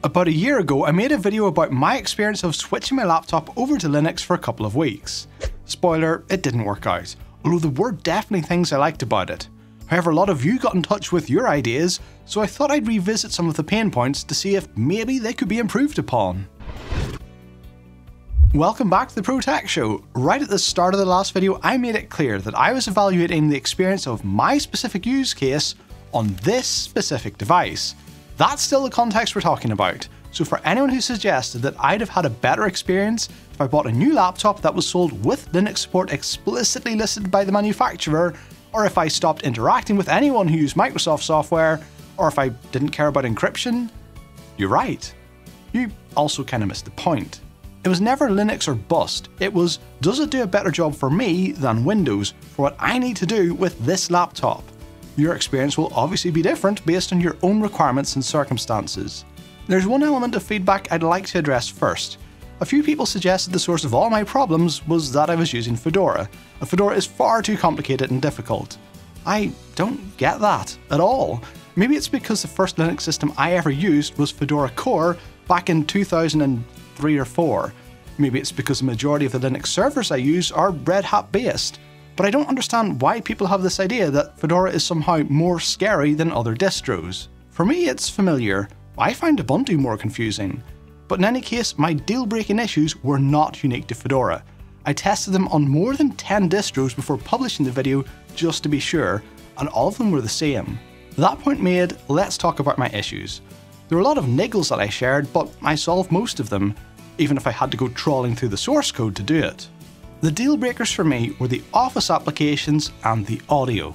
About a year ago, I made a video about my experience of switching my laptop over to Linux for a couple of weeks. Spoiler, it didn't work out, although there were definitely things I liked about it. However, a lot of you got in touch with your ideas, so I thought I'd revisit some of the pain points to see if maybe they could be improved upon. Welcome back to the Pro Tech Show. Right at the start of the last video, I made it clear that I was evaluating the experience of my specific use case on this specific device. That's still the context we're talking about, so for anyone who suggested that I'd have had a better experience if I bought a new laptop that was sold with Linux support explicitly listed by the manufacturer, or if I stopped interacting with anyone who used Microsoft software, or if I didn't care about encryption, you're right. You also kind of missed the point. It was never Linux or bust, it was, does it do a better job for me than Windows for what I need to do with this laptop? Your experience will obviously be different based on your own requirements and circumstances. There's one element of feedback I'd like to address first. A few people suggested the source of all my problems was that I was using Fedora, and Fedora is far too complicated and difficult. I don't get that at all. Maybe it's because the first Linux system I ever used was Fedora Core back in 2003 or 4. Maybe it's because the majority of the Linux servers I use are Red Hat based. But I don't understand why people have this idea that Fedora is somehow more scary than other distros. For me, it's familiar. I find Ubuntu more confusing. But in any case, my deal-breaking issues were not unique to Fedora. I tested them on more than 10 distros before publishing the video just to be sure, and all of them were the same. That point made, let's talk about my issues. There were a lot of niggles that I shared, but I solved most of them, even if I had to go trawling through the source code to do it. The deal breakers for me were the Office applications and the audio.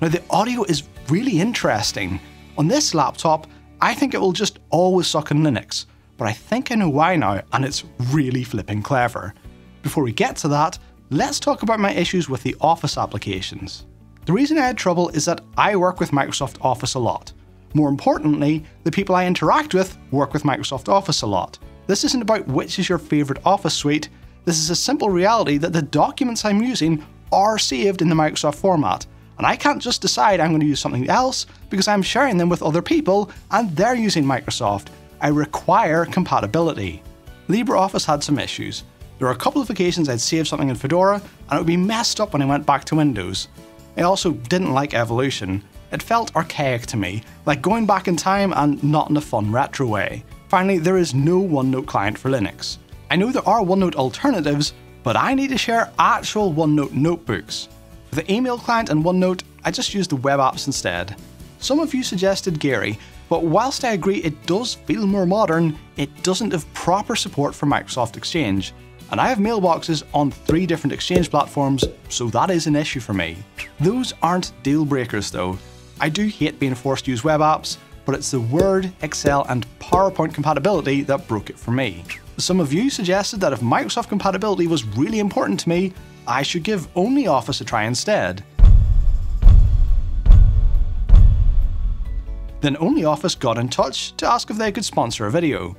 Now the audio is really interesting. On this laptop, I think it will just always suck on Linux, but I think I know why now, and it's really flipping clever. Before we get to that, let's talk about my issues with the Office applications. The reason I had trouble is that I work with Microsoft Office a lot. More importantly, the people I interact with work with Microsoft Office a lot. This isn't about which is your favourite Office suite. This is a simple reality that the documents I'm using are saved in the Microsoft format, and I can't just decide I'm going to use something else because I'm sharing them with other people and they're using Microsoft. I require compatibility. LibreOffice had some issues. There were a couple of occasions I'd save something in Fedora and it would be messed up when I went back to Windows. I also didn't like Evolution. It felt archaic to me, like going back in time and not in a fun retro way. Finally, there is no OneNote client for Linux. I know there are OneNote alternatives, but I need to share actual OneNote notebooks. For the email client and OneNote, I just use the web apps instead. Some of you suggested Gary, but whilst I agree it does feel more modern, it doesn't have proper support for Microsoft Exchange. And I have mailboxes on 3 different Exchange platforms, so that is an issue for me. Those aren't deal breakers though. I do hate being forced to use web apps, but it's the Word, Excel and PowerPoint compatibility that broke it for me. Some of you suggested that if Microsoft compatibility was really important to me, I should give OnlyOffice a try instead. Then OnlyOffice got in touch to ask if they could sponsor a video.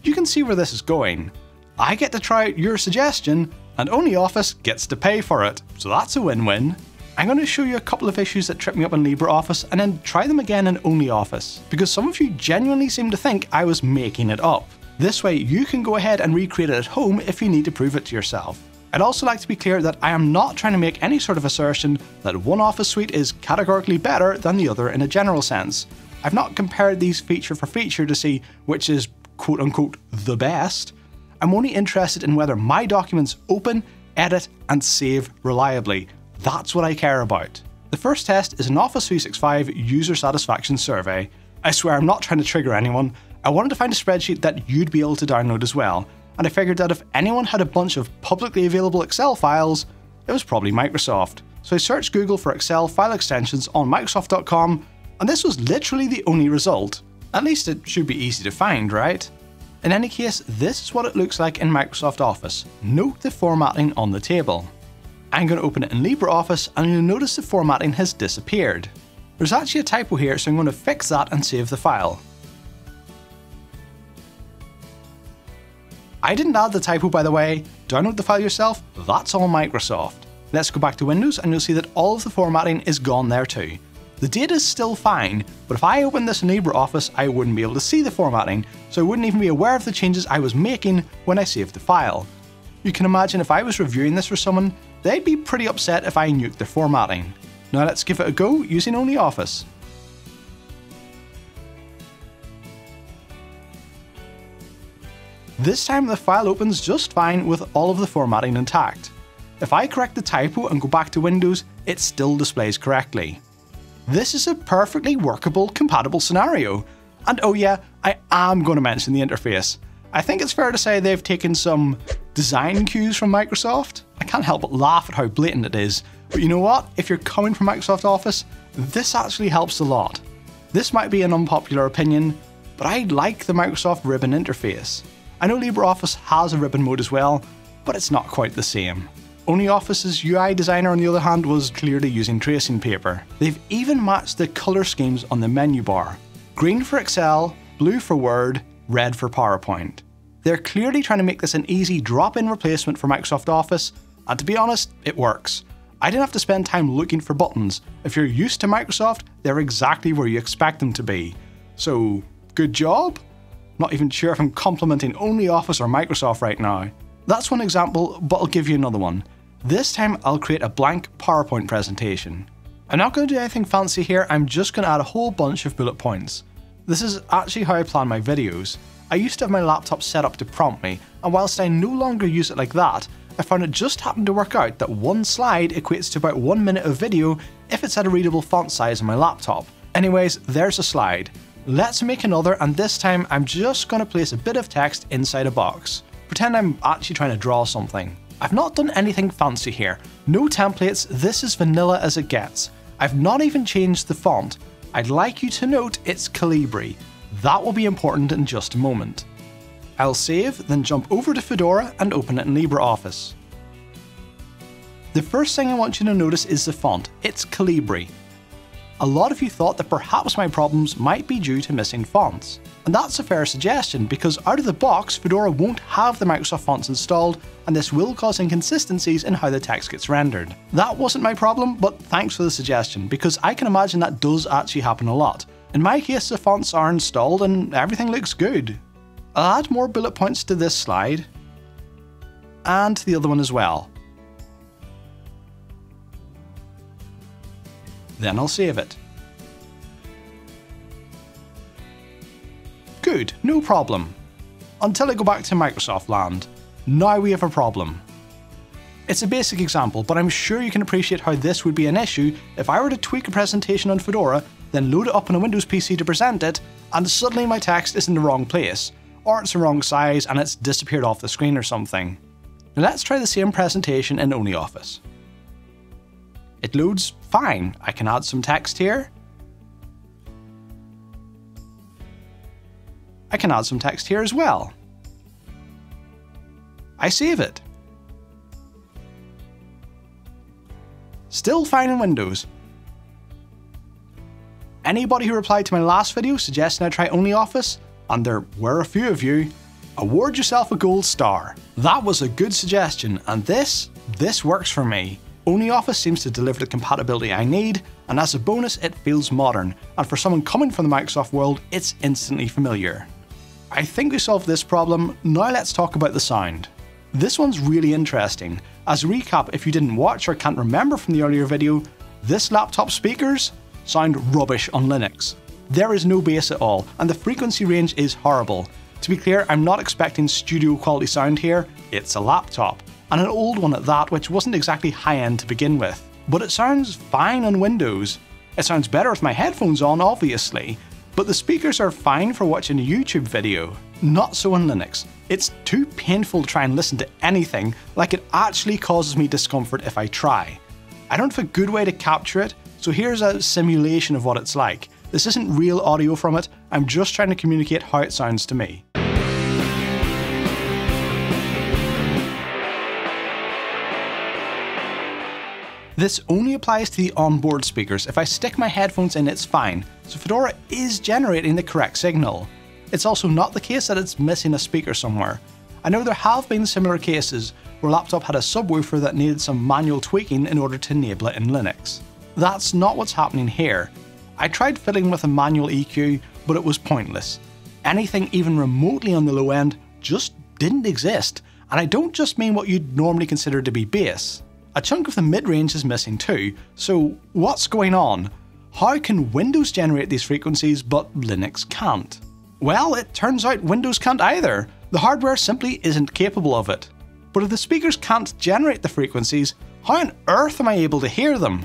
You can see where this is going. I get to try out your suggestion, and OnlyOffice gets to pay for it, so that's a win-win. I'm going to show you a couple of issues that trip me up in LibreOffice and then try them again in OnlyOffice, because some of you genuinely seem to think I was making it up. This way you can go ahead and recreate it at home if you need to prove it to yourself. I'd also like to be clear that I am not trying to make any sort of assertion that one Office suite is categorically better than the other in a general sense. I've not compared these feature for feature to see which is quote unquote the best. I'm only interested in whether my documents open, edit and save reliably. That's what I care about. The first test is an Office 365 user satisfaction survey. I swear I'm not trying to trigger anyone. I wanted to find a spreadsheet that you'd be able to download as well, and I figured that if anyone had a bunch of publicly available Excel files, it was probably Microsoft. So I searched Google for Excel file extensions on Microsoft.com, and this was literally the only result. At least it should be easy to find, right? In any case, this is what it looks like in Microsoft Office. Note the formatting on the table. I'm going to open it in LibreOffice and you'll notice the formatting has disappeared. There's actually a typo here, so I'm going to fix that and save the file. I didn't add the typo, by the way. Download the file yourself, that's all Microsoft. Let's go back to Windows and you'll see that all of the formatting is gone there too. The data is still fine, but if I opened this in LibreOffice, I wouldn't be able to see the formatting, so I wouldn't even be aware of the changes I was making when I saved the file. You can imagine if I was reviewing this for someone, they'd be pretty upset if I nuked their formatting. Now let's give it a go using OnlyOffice. This time the file opens just fine with all of the formatting intact. If I correct the typo and go back to Windows, it still displays correctly. This is a perfectly workable, compatible scenario. And oh yeah, I am going to mention the interface. I think it's fair to say they've taken some design cues from Microsoft. I can't help but laugh at how blatant it is, but you know what? If you're coming from Microsoft Office, this actually helps a lot. This might be an unpopular opinion, but I like the Microsoft ribbon interface. I know LibreOffice has a ribbon mode as well, but it's not quite the same. OnlyOffice's UI designer, on the other hand, was clearly using tracing paper. They've even matched the colour schemes on the menu bar. Green for Excel, blue for Word, red for PowerPoint. They're clearly trying to make this an easy drop-in replacement for Microsoft Office, and to be honest, it works. I didn't have to spend time looking for buttons. If you're used to Microsoft, they're exactly where you expect them to be. So, good job? Not even sure if I'm complimenting OnlyOffice or Microsoft right now. That's one example, but I'll give you another one. This time I'll create a blank PowerPoint presentation. I'm not going to do anything fancy here, I'm just going to add a whole bunch of bullet points. This is actually how I plan my videos. I used to have my laptop set up to prompt me, and whilst I no longer use it like that, I found it just happened to work out that one slide equates to about 1 minute of video if it's at a readable font size on my laptop. Anyways, there's a slide. Let's make another, and this time I'm just going to place a bit of text inside a box. Pretend I'm actually trying to draw something. I've not done anything fancy here. No templates, this is vanilla as it gets. I've not even changed the font. I'd like you to note it's Calibri. That will be important in just a moment. I'll save, then jump over to Fedora and open it in LibreOffice. The first thing I want you to notice is the font. It's Calibri. A lot of you thought that perhaps my problems might be due to missing fonts. And that's a fair suggestion, because out of the box, Fedora won't have the Microsoft fonts installed, and this will cause inconsistencies in how the text gets rendered. That wasn't my problem, but thanks for the suggestion, because I can imagine that does actually happen a lot. In my case, the fonts are installed and everything looks good. I'll add more bullet points to this slide, and to the other one as well. Then I'll save it. Good, no problem. Until I go back to Microsoft land. Now we have a problem. It's a basic example, but I'm sure you can appreciate how this would be an issue if I were to tweak a presentation on Fedora, then load it up on a Windows PC to present it, and suddenly my text is in the wrong place, or it's the wrong size and it's disappeared off the screen or something. Now let's try the same presentation in OnlyOffice. It loads fine. I can add some text here. I can add some text here as well. I save it. Still fine in Windows. Anybody who replied to my last video suggesting I try OnlyOffice, and there were a few of you, award yourself a gold star. That was a good suggestion, and this works for me. OnlyOffice seems to deliver the compatibility I need, and as a bonus it feels modern, and for someone coming from the Microsoft world, it's instantly familiar. I think we solved this problem, now let's talk about the sound. This one's really interesting. As a recap, if you didn't watch or can't remember from the earlier video, this laptop's speakers sound rubbish on Linux. There is no bass at all, and the frequency range is horrible. To be clear, I'm not expecting studio quality sound here, it's a laptop. And an old one at that, which wasn't exactly high-end to begin with. But it sounds fine on Windows. It sounds better with my headphones on, obviously, but the speakers are fine for watching a YouTube video. Not so on Linux. It's too painful to try and listen to anything, like it actually causes me discomfort if I try. I don't have a good way to capture it, so here's a simulation of what it's like. This isn't real audio from it, I'm just trying to communicate how it sounds to me. This only applies to the onboard speakers. If I stick my headphones in, it's fine, so Fedora is generating the correct signal. It's also not the case that it's missing a speaker somewhere. I know there have been similar cases where a laptop had a subwoofer that needed some manual tweaking in order to enable it in Linux. That's not what's happening here. I tried fiddling with a manual EQ, but it was pointless. Anything even remotely on the low end just didn't exist, and I don't just mean what you'd normally consider to be bass. A chunk of the mid-range is missing too, so what's going on? How can Windows generate these frequencies but Linux can't? Well, it turns out Windows can't either. The hardware simply isn't capable of it. But if the speakers can't generate the frequencies, how on earth am I able to hear them?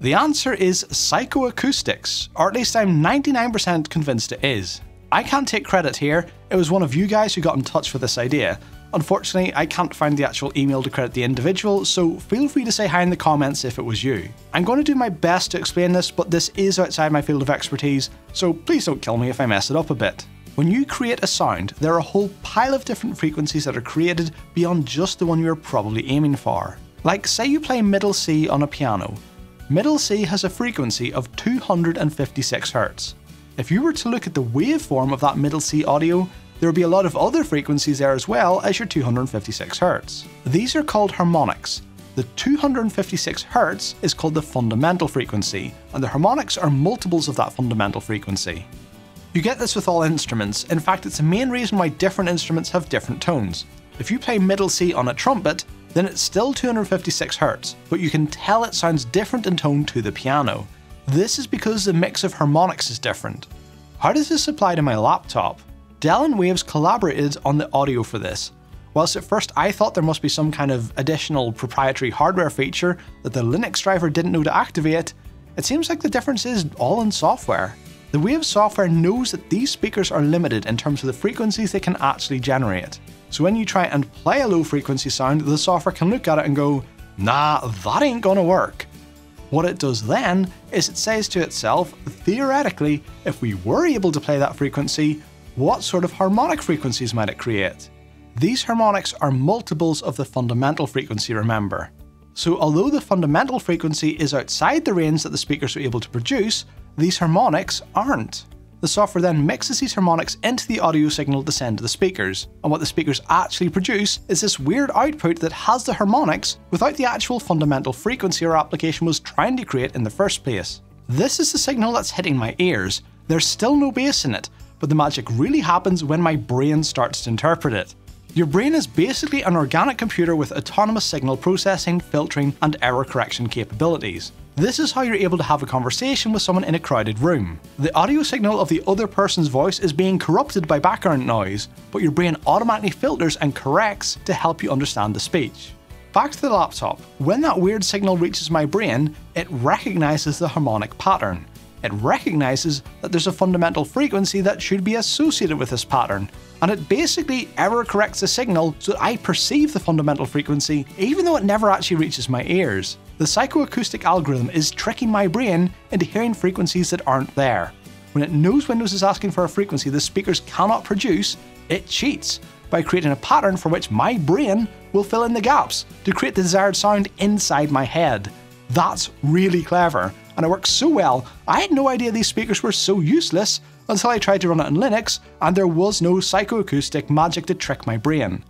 The answer is psychoacoustics, or at least I'm 99% convinced it is. I can't take credit here, it was one of you guys who got in touch with this idea. Unfortunately, I can't find the actual email to credit the individual, so feel free to say hi in the comments if it was you. I'm going to do my best to explain this, but this is outside my field of expertise, so please don't kill me if I mess it up a bit. When you create a sound, there are a whole pile of different frequencies that are created beyond just the one you're probably aiming for. Like say you play middle C on a piano. Middle C has a frequency of 256 Hz. If you were to look at the waveform of that middle C audio, there would be a lot of other frequencies there as well as your 256 Hz. These are called harmonics. The 256 Hz is called the fundamental frequency, and the harmonics are multiples of that fundamental frequency. You get this with all instruments, in fact it's the main reason why different instruments have different tones. If you play middle C on a trumpet, then it's still 256 Hz, but you can tell it sounds different in tone to the piano. This is because the mix of harmonics is different. How does this apply to my laptop? Dell and Waves collaborated on the audio for this. Whilst at first I thought there must be some kind of additional proprietary hardware feature that the Linux driver didn't know to activate, it seems like the difference is all in software. The Waves software knows that these speakers are limited in terms of the frequencies they can actually generate. So when you try and play a low frequency sound, the software can look at it and go, nah, that ain't gonna work. What it does then is it says to itself, theoretically, if we were able to play that frequency, what sort of harmonic frequencies might it create? These harmonics are multiples of the fundamental frequency, remember. So although the fundamental frequency is outside the range that the speakers are able to produce, these harmonics aren't. The software then mixes these harmonics into the audio signal to send to the speakers, and what the speakers actually produce is this weird output that has the harmonics without the actual fundamental frequency our application was trying to create in the first place. This is the signal that's hitting my ears. There's still no bass in it, but the magic really happens when my brain starts to interpret it. Your brain is basically an organic computer with autonomous signal processing, filtering, and error correction capabilities. This is how you're able to have a conversation with someone in a crowded room. The audio signal of the other person's voice is being corrupted by background noise, but your brain automatically filters and corrects to help you understand the speech. Back to the laptop. When that weird signal reaches my brain, it recognizes the harmonic pattern. It recognizes that there's a fundamental frequency that should be associated with this pattern, and it basically error corrects the signal so that I perceive the fundamental frequency even though it never actually reaches my ears. The psychoacoustic algorithm is tricking my brain into hearing frequencies that aren't there. When it knows Windows is asking for a frequency the speakers cannot produce, it cheats by creating a pattern for which my brain will fill in the gaps to create the desired sound inside my head. That's really clever, and it works so well, I had no idea these speakers were so useless until I tried to run it on Linux and there was no psychoacoustic magic to trick my brain.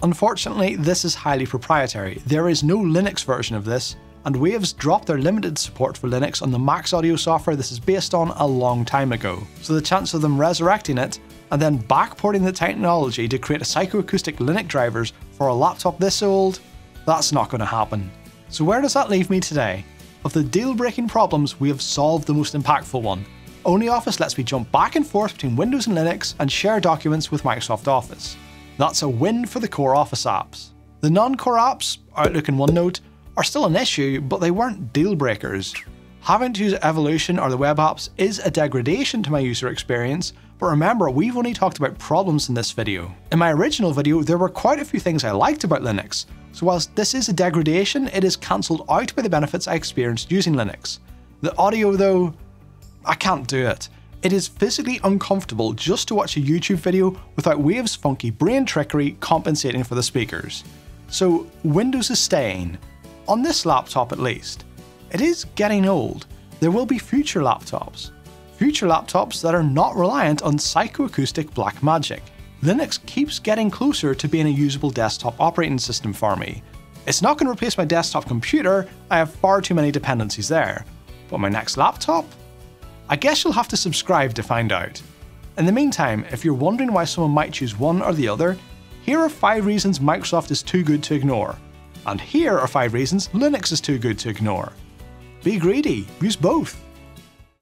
Unfortunately, this is highly proprietary. There is no Linux version of this, and Waves dropped their limited support for Linux on the Max Audio software this is based on a long time ago. So the chance of them resurrecting it and then backporting the technology to create a psychoacoustic Linux drivers for a laptop this old, that's not going to happen. So where does that leave me today? Of the deal-breaking problems, we have solved the most impactful one. OnlyOffice lets me jump back and forth between Windows and Linux and share documents with Microsoft Office. That's a win for the core Office apps. The non-core apps, Outlook and OneNote, are still an issue, but they weren't deal-breakers. Having to use Evolution or the web apps is a degradation to my user experience, but remember, we've only talked about problems in this video. In my original video, there were quite a few things I liked about Linux, so whilst this is a degradation, it is cancelled out by the benefits I experienced using Linux. The audio though, I can't do it. It is physically uncomfortable just to watch a YouTube video without Waves' funky brain trickery compensating for the speakers. So Windows is staying, on this laptop at least. It is getting old. There will be future laptops. Future laptops that are not reliant on psychoacoustic black magic. Linux keeps getting closer to being a usable desktop operating system for me. It's not going to replace my desktop computer, I have far too many dependencies there. But my next laptop? I guess you'll have to subscribe to find out. In the meantime, if you're wondering why someone might choose one or the other, here are 5 reasons Microsoft is too good to ignore. And here are 5 reasons Linux is too good to ignore. Be greedy, use both.